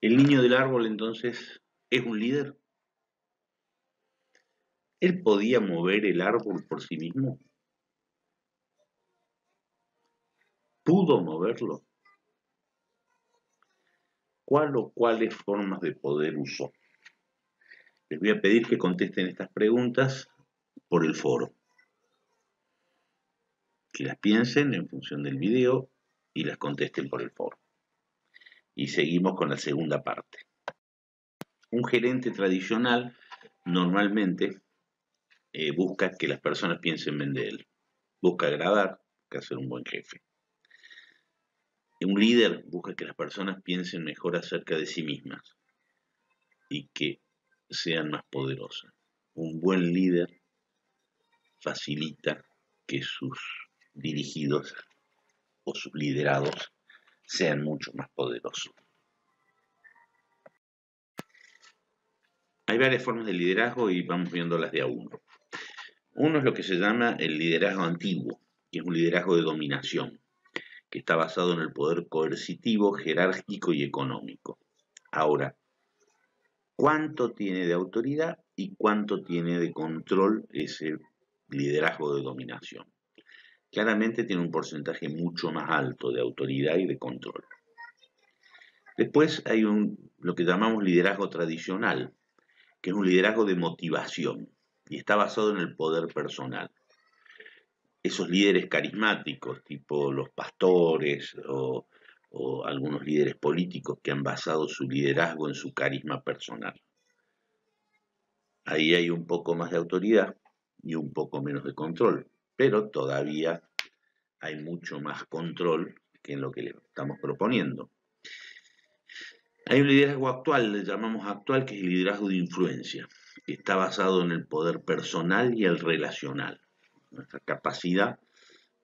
El niño del árbol entonces es un líder. ¿Él podía mover el árbol por sí mismo? ¿Pudo moverlo? ¿Cuál o cuáles formas de poder usó? Les voy a pedir que contesten estas preguntas por el foro, que las piensen en función del video y las contesten por el foro. Y seguimos con la segunda parte. Un gerente tradicional normalmente busca que las personas piensen bien de él, busca agradar, busca ser un buen jefe. Un líder busca que las personas piensen mejor acerca de sí mismas y que sean más poderosas. Un buen líder facilita que sus dirigidos o sus liderados sean mucho más poderosos. Hay varias formas de liderazgo y vamos viéndolas de a uno. Uno es lo que se llama el liderazgo antiguo, que es un liderazgo de dominación, que está basado en el poder coercitivo, jerárquico y económico. Ahora, ¿cuánto tiene de autoridad y cuánto tiene de control ese liderazgo de dominación? Claramente tiene un porcentaje mucho más alto de autoridad y de control. Después hay lo que llamamos liderazgo tradicional, que es un liderazgo de motivación y está basado en el poder personal. Esos líderes carismáticos, tipo los pastores o algunos líderes políticos que han basado su liderazgo en su carisma personal. Ahí hay un poco más de autoridad y un poco menos de control, pero todavía hay mucho más control que en lo que le estamos proponiendo. Hay un liderazgo actual, le llamamos actual, que es el liderazgo de influencia, que está basado en el poder personal y el relacional, nuestra capacidad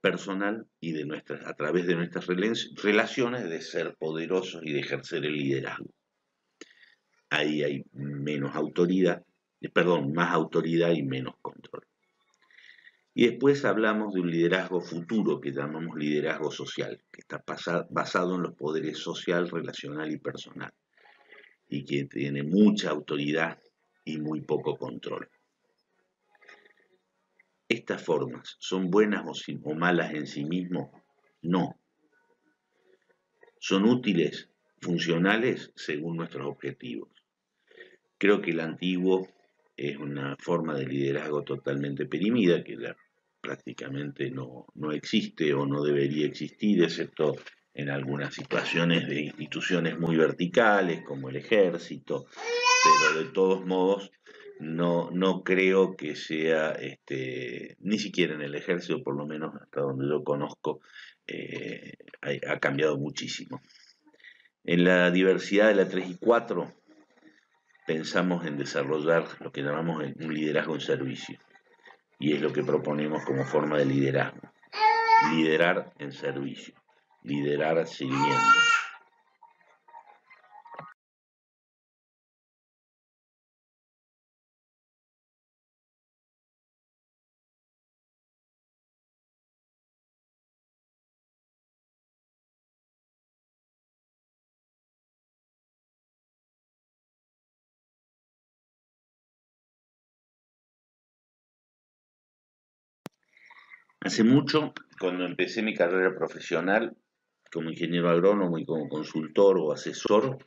personal y a través de nuestras relaciones de ser poderosos y de ejercer el liderazgo. Ahí hay más autoridad y menos control. Y después hablamos de un liderazgo futuro que llamamos liderazgo social, que está basado en los poderes social, relacional y personal, y que tiene mucha autoridad y muy poco control. ¿Estas formas son buenas o malas en sí mismos? No. Son útiles, funcionales según nuestros objetivos. Creo que el antiguo es una forma de liderazgo totalmente perimida, que prácticamente no existe o no debería existir, excepto en algunas situaciones de instituciones muy verticales, como el ejército, pero de todos modos no creo que sea, ni siquiera en el ejército, por lo menos hasta donde yo conozco, ha cambiado muchísimo. En la diversidad de la 3 y 4 pensamos en desarrollar lo que llamamos un liderazgo en servicio, y es lo que proponemos como forma de liderazgo. Liderar en servicio, liderar sirviendo. Hace mucho, cuando empecé mi carrera profesional como ingeniero agrónomo y como consultor o asesor,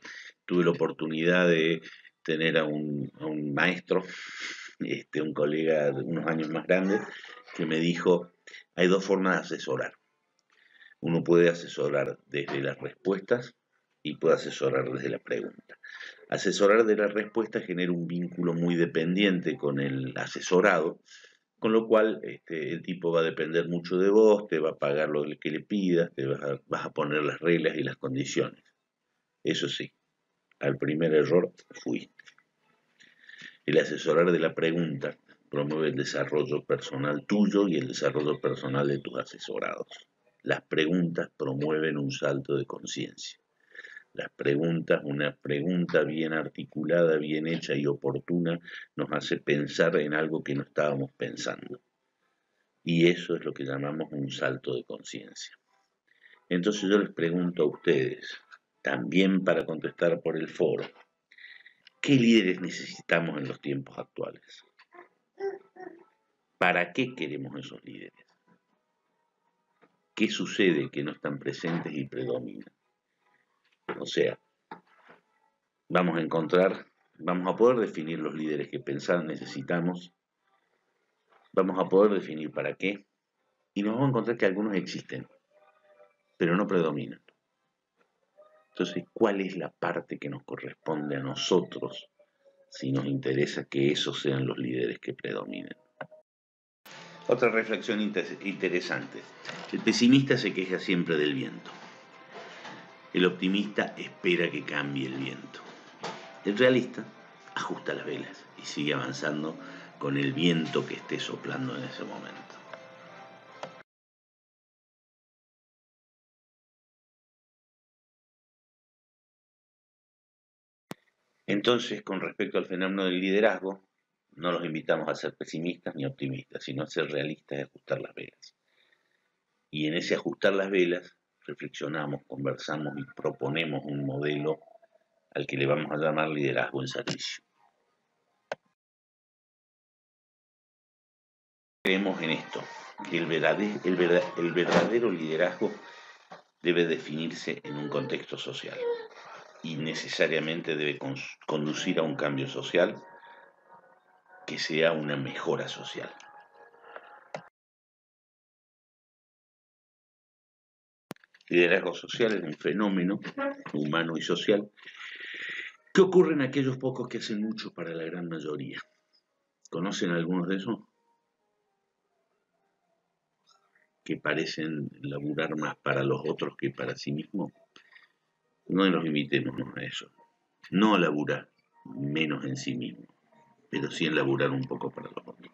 tuve la oportunidad de tener a un maestro, un colega de unos años más grande, que me dijo, hay dos formas de asesorar. Uno puede asesorar desde las respuestas y puede asesorar desde la pregunta. Asesorar de la respuesta genera un vínculo muy dependiente con el asesorado, con lo cual el tipo va a depender mucho de vos, te va a pagar lo que le pidas, vas a poner las reglas y las condiciones. Eso sí, al primer error fuiste. El asesorar de la pregunta promueve el desarrollo personal tuyo y el desarrollo personal de tus asesorados. Las preguntas promueven un salto de conciencia. Las preguntas, una pregunta bien articulada, bien hecha y oportuna, nos hace pensar en algo que no estábamos pensando. Y eso es lo que llamamos un salto de conciencia. Entonces yo les pregunto a ustedes, también para contestar por el foro, ¿qué líderes necesitamos en los tiempos actuales? ¿Para qué queremos esos líderes? ¿Qué sucede que no están presentes y predominan? O sea, vamos a poder definir los líderes que pensar necesitamos, vamos a poder definir para qué, y nos vamos a encontrar que algunos existen, pero no predominan. Entonces, ¿cuál es la parte que nos corresponde a nosotros si nos interesa que esos sean los líderes que predominen? Otra reflexión interesante. El pesimista se queja siempre del viento. El optimista espera que cambie el viento. El realista ajusta las velas y sigue avanzando con el viento que esté soplando en ese momento. Entonces, con respecto al fenómeno del liderazgo, no los invitamos a ser pesimistas ni optimistas, sino a ser realistas y ajustar las velas. Y en ese ajustar las velas, reflexionamos, conversamos y proponemos un modelo al que le vamos a llamar liderazgo en servicio. Creemos en esto, que el verdadero liderazgo debe definirse en un contexto social y necesariamente debe conducir a un cambio social que sea una mejora social. Liderazgo social es un fenómeno humano y social que ocurre en aquellos pocos que hacen mucho para la gran mayoría. ¿Conocen algunos de esos? Que parecen laburar más para los otros que para sí mismos. No los invitemos a eso. No a laburar menos en sí mismo, pero sí en laburar un poco para los otros.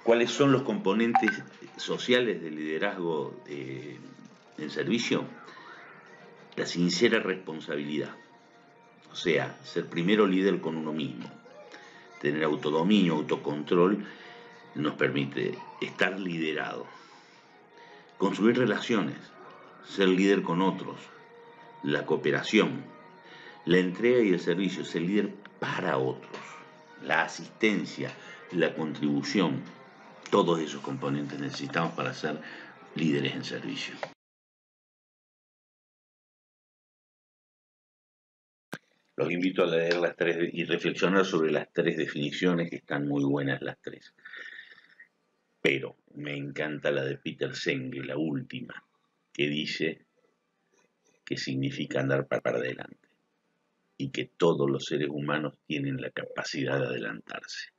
¿Cuáles son los componentes sociales del liderazgo en servicio? La sincera responsabilidad, o sea, ser primero líder con uno mismo. Tener autodominio, autocontrol, nos permite estar liderado. Construir relaciones, ser líder con otros, la cooperación, la entrega y el servicio, ser líder para otros, la asistencia, la contribución, todos esos componentes necesitamos para ser líderes en servicio. Los invito a leer las tres y reflexionar sobre las tres definiciones, que están muy buenas las tres. Pero me encanta la de Peter Senge, la última, que dice que significa andar para adelante y que todos los seres humanos tienen la capacidad de adelantarse.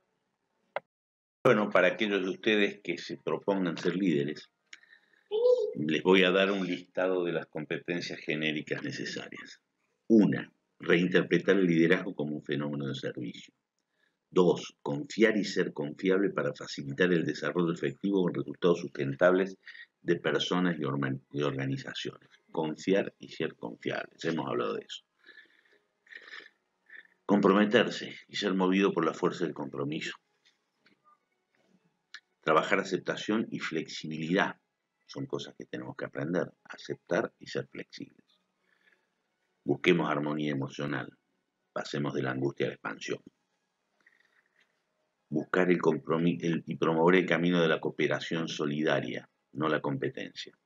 Bueno, para aquellos de ustedes que se propongan ser líderes, les voy a dar un listado de las competencias genéricas necesarias. 1. Reinterpretar el liderazgo como un fenómeno de servicio. 2. Confiar y ser confiable para facilitar el desarrollo efectivo con resultados sustentables de personas y organizaciones. Confiar y ser confiables. Hemos hablado de eso. Comprometerse y ser movido por la fuerza del compromiso. Trabajar aceptación y flexibilidad. Son cosas que tenemos que aprender. Aceptar y ser flexibles. Busquemos armonía emocional. Pasemos de la angustia a la expansión. Buscar el compromiso y promover el camino de la cooperación solidaria, no la competencia.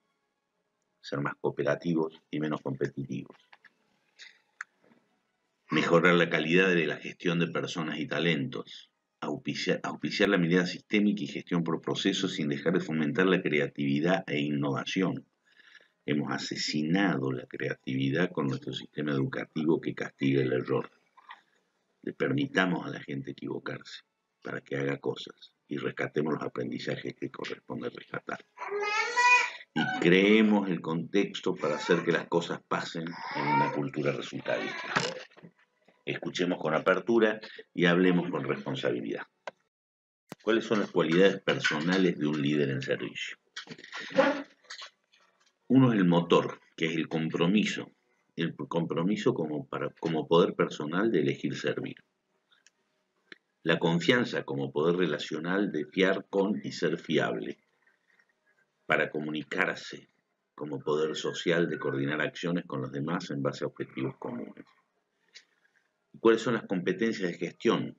Ser más cooperativos y menos competitivos. Mejorar la calidad de la gestión de personas y talentos. Auspiciar la mirada sistémica y gestión por procesos sin dejar de fomentar la creatividad e innovación. Hemos asesinado la creatividad con nuestro sistema educativo que castiga el error. Le permitamos a la gente equivocarse para que haga cosas y rescatemos los aprendizajes que corresponde rescatar. Y creemos el contexto para hacer que las cosas pasen en una cultura resultadista. Escuchemos con apertura y hablemos con responsabilidad. ¿Cuáles son las cualidades personales de un líder en servicio? Uno es el motor, que es el compromiso como poder personal de elegir servir. La confianza como poder relacional de fiar con y ser fiable para comunicarse como poder social de coordinar acciones con los demás en base a objetivos comunes. ¿Cuáles son las competencias de gestión?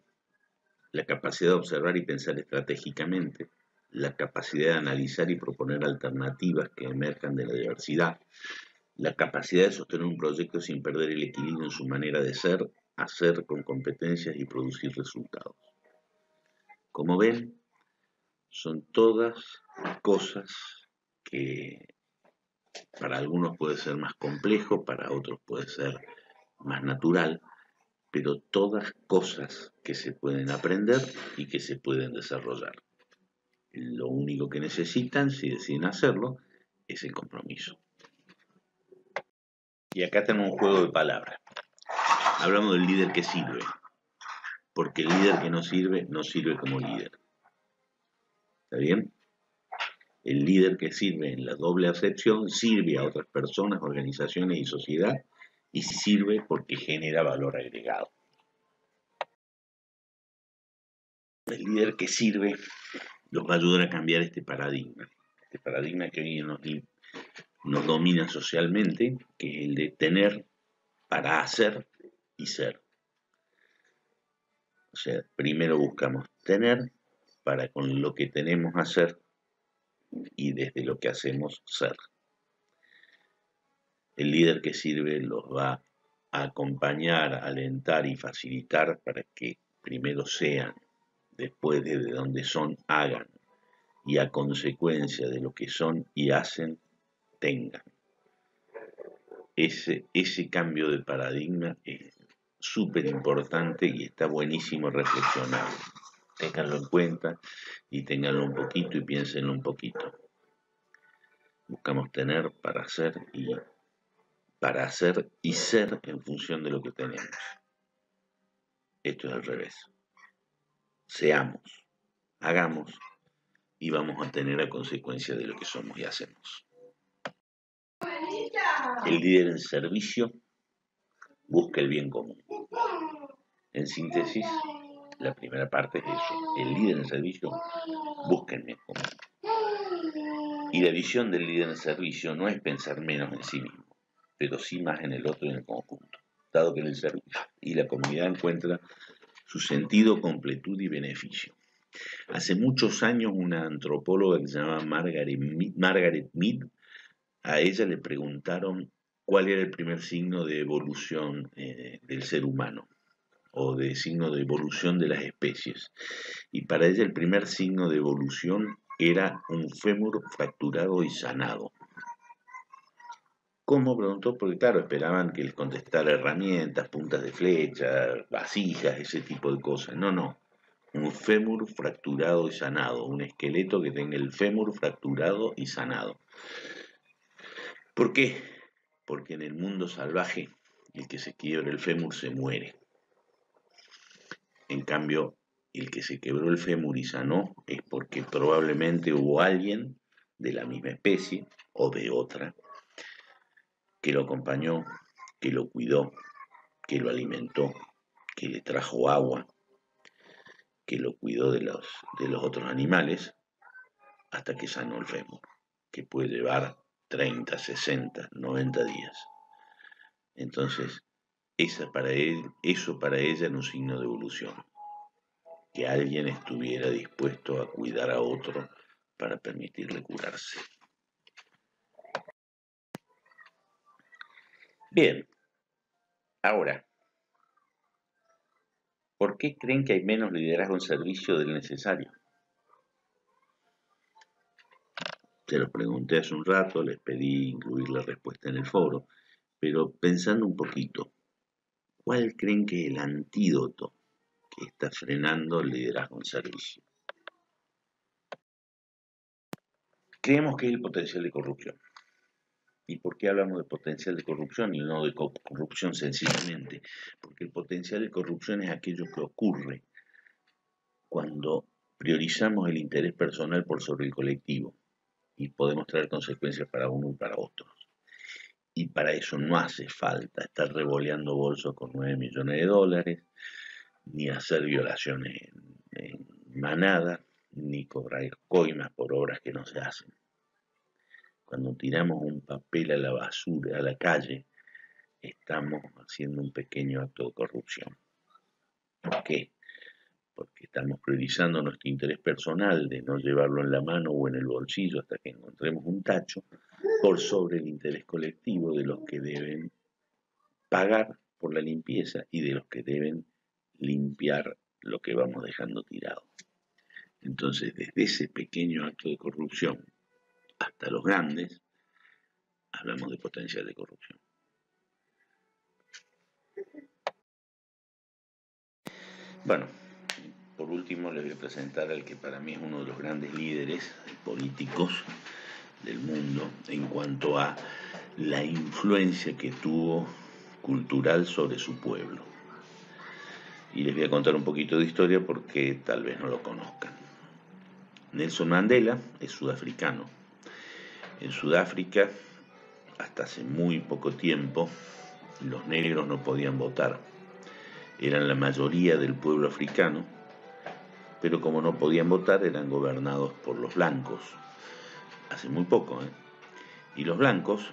La capacidad de observar y pensar estratégicamente, la capacidad de analizar y proponer alternativas que emerjan de la diversidad, la capacidad de sostener un proyecto sin perder el equilibrio en su manera de ser, hacer con competencias y producir resultados. Como ven, son todas cosas que para algunos puede ser más complejo, para otros puede ser más natural, pero todas cosas que se pueden aprender y que se pueden desarrollar. Lo único que necesitan, si deciden hacerlo, es el compromiso. Y acá tenemos un juego de palabras. Hablamos del líder que sirve, porque el líder que no sirve como líder. ¿Está bien? El líder que sirve en la doble acepción sirve a otras personas, organizaciones y sociedad, y sirve porque genera valor agregado. El líder que sirve los va a ayudar a cambiar este paradigma que hoy nos domina socialmente, que es el de tener para hacer y ser. O sea, primero buscamos tener para con lo que tenemos hacer y desde lo que hacemos ser. El líder que sirve los va a acompañar, alentar y facilitar para que primero sean, después de donde son, hagan, y a consecuencia de lo que son y hacen, tengan. Ese cambio de paradigma es súper importante y está buenísimo reflexionar. Ténganlo en cuenta y ténganlo un poquito y piénsenlo un poquito. Buscamos tener para hacer y ser en función de lo que tenemos. Esto es al revés. Seamos, hagamos y vamos a tener a consecuencia de lo que somos y hacemos. El líder en servicio busca el bien común. En síntesis, la primera parte es eso. El líder en servicio busca el bien común. Y la visión del líder en servicio no es pensar menos en sí mismo, pero sí más en el otro y en el conjunto, dado que en el servicio y la comunidad encuentra su sentido, completud y beneficio. Hace muchos años una antropóloga que se llamaba Margaret Mead, a ella le preguntaron cuál era el primer signo de evolución del ser humano o de signo de evolución de las especies. Y para ella el primer signo de evolución era un fémur fracturado y sanado. ¿Cómo? Preguntó, porque claro, esperaban que les contestara herramientas, puntas de flecha, vasijas, ese tipo de cosas. No. Un fémur fracturado y sanado, un esqueleto que tenga el fémur fracturado y sanado. ¿Por qué? Porque en el mundo salvaje el que se quiebra el fémur se muere. En cambio, el que se quebró el fémur y sanó es porque probablemente hubo alguien de la misma especie o de otra que lo acompañó, que lo cuidó, que lo alimentó, que le trajo agua, que lo cuidó de los otros animales hasta que sanó el fémur, que puede llevar 30, 60, 90 días. Entonces, eso para ella era un signo de evolución, que alguien estuviera dispuesto a cuidar a otro para permitirle curarse. Bien, ahora, ¿por qué creen que hay menos liderazgo en servicio del necesario? Se lo pregunté hace un rato, les pedí incluir la respuesta en el foro, pero pensando un poquito, ¿cuál creen que es el antídoto que está frenando el liderazgo en servicio? Creemos que es el potencial de corrupción. ¿Y por qué hablamos de potencial de corrupción y no de corrupción sencillamente? Porque el potencial de corrupción es aquello que ocurre cuando priorizamos el interés personal por sobre el colectivo y podemos traer consecuencias para uno y para otros. Y para eso no hace falta estar revoleando bolsos con 9 millones de dólares, ni hacer violaciones en manada, ni cobrar coimas por obras que no se hacen. Cuando tiramos un papel a la basura, a la calle, estamos haciendo un pequeño acto de corrupción. ¿Por qué? Porque estamos priorizando nuestro interés personal de no llevarlo en la mano o en el bolsillo hasta que encontremos un tacho, por sobre el interés colectivo de los que deben pagar por la limpieza y de los que deben limpiar lo que vamos dejando tirado. Entonces, desde ese pequeño acto de corrupción hasta los grandes, hablamos de potencial de corrupción. Bueno, por último les voy a presentar al que para mí es uno de los grandes líderes políticos del mundo en cuanto a la influencia que tuvo cultural sobre su pueblo. Y les voy a contar un poquito de historia porque tal vez no lo conozcan. Nelson Mandela es sudafricano. En Sudáfrica, hasta hace muy poco tiempo, los negros no podían votar. Eran la mayoría del pueblo africano, pero como no podían votar, eran gobernados por los blancos. Hace muy poco, Y los blancos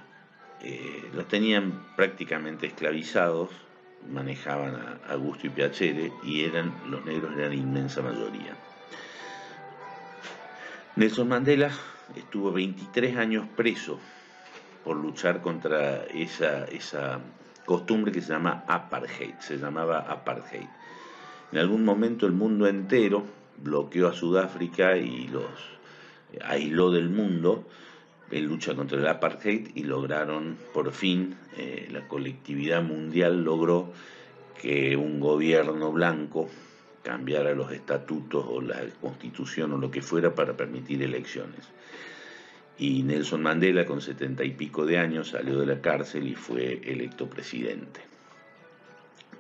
los tenían prácticamente esclavizados, manejaban a gusto y piacere, y los negros eran la inmensa mayoría. Nelson Mandela estuvo 23 años preso por luchar contra esa costumbre que se llamaba apartheid. En algún momento el mundo entero bloqueó a Sudáfrica y los aisló del mundo en lucha contra el apartheid, y lograron por fin, la colectividad mundial logró que un gobierno blanco cambiara los estatutos o la constitución o lo que fuera para permitir elecciones. Y Nelson Mandela, con 70 y pico de años, salió de la cárcel y fue electo presidente.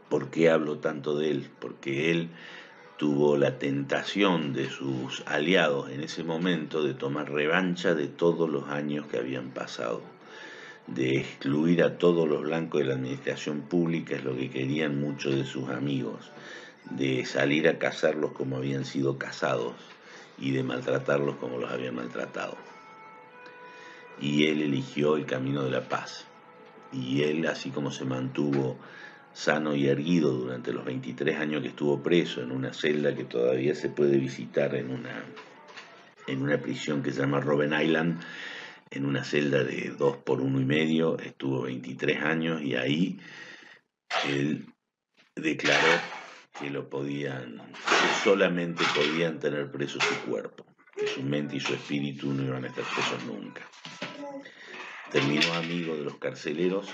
¿Por qué hablo tanto de él? Porque él tuvo la tentación de sus aliados en ese momento de tomar revancha de todos los años que habían pasado, de excluir a todos los blancos de la administración pública, es lo que querían muchos de sus amigos, de salir a cazarlos como habían sido cazados y de maltratarlos como los habían maltratado. Y él eligió el camino de la paz. Y él, así como se mantuvo sano y erguido durante los 23 años que estuvo preso en una celda que todavía se puede visitar en una prisión que se llama Robben Island, en una celda de 2 por 1,5, estuvo 23 años, y ahí él declaró que solamente podían tener preso su cuerpo, que su mente y su espíritu no iban a estar presos nunca. Terminó amigo de los carceleros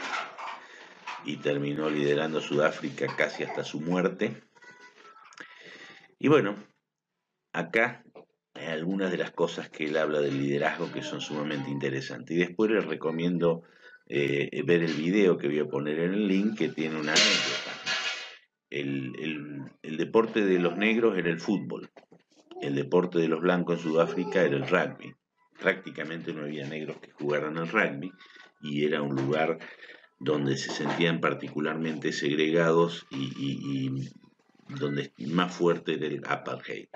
y terminó liderando Sudáfrica casi hasta su muerte. Y bueno, acá hay algunas de las cosas que él habla del liderazgo que son sumamente interesantes. Y después les recomiendo ver el video que voy a poner en el link, que tiene una anécdota. El deporte de los negros era el fútbol. El deporte de los blancos en Sudáfrica era el rugby. Prácticamente no había negros que jugaran al rugby, y era un lugar donde se sentían particularmente segregados y donde más fuerte era el apartheid.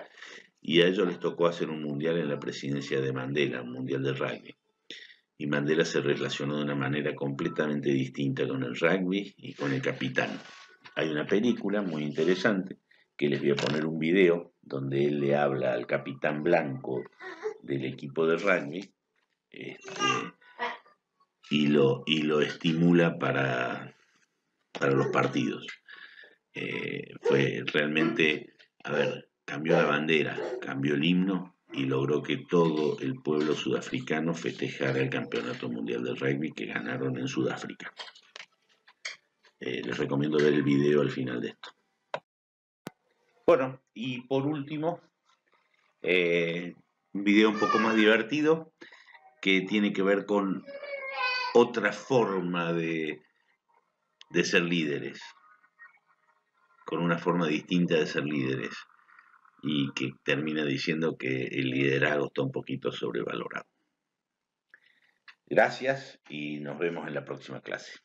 Y a ellos les tocó hacer un mundial en la presidencia de Mandela, un mundial de rugby. Y Mandela se relacionó de una manera completamente distinta con el rugby y con el capitán. Hay una película muy interesante que les voy a poner un video donde él le habla al capitán blanco del equipo de rugby, y lo estimula para los partidos. Fue realmente, cambió la bandera, cambió el himno y logró que todo el pueblo sudafricano festejara el campeonato mundial del rugby que ganaron en Sudáfrica. Les recomiendo ver el video al final de esto. Bueno, y por último, un video un poco más divertido que tiene que ver con otra forma de ser líderes, con una forma distinta de ser líderes, y que termina diciendo que el liderazgo está un poquito sobrevalorado. Gracias y nos vemos en la próxima clase.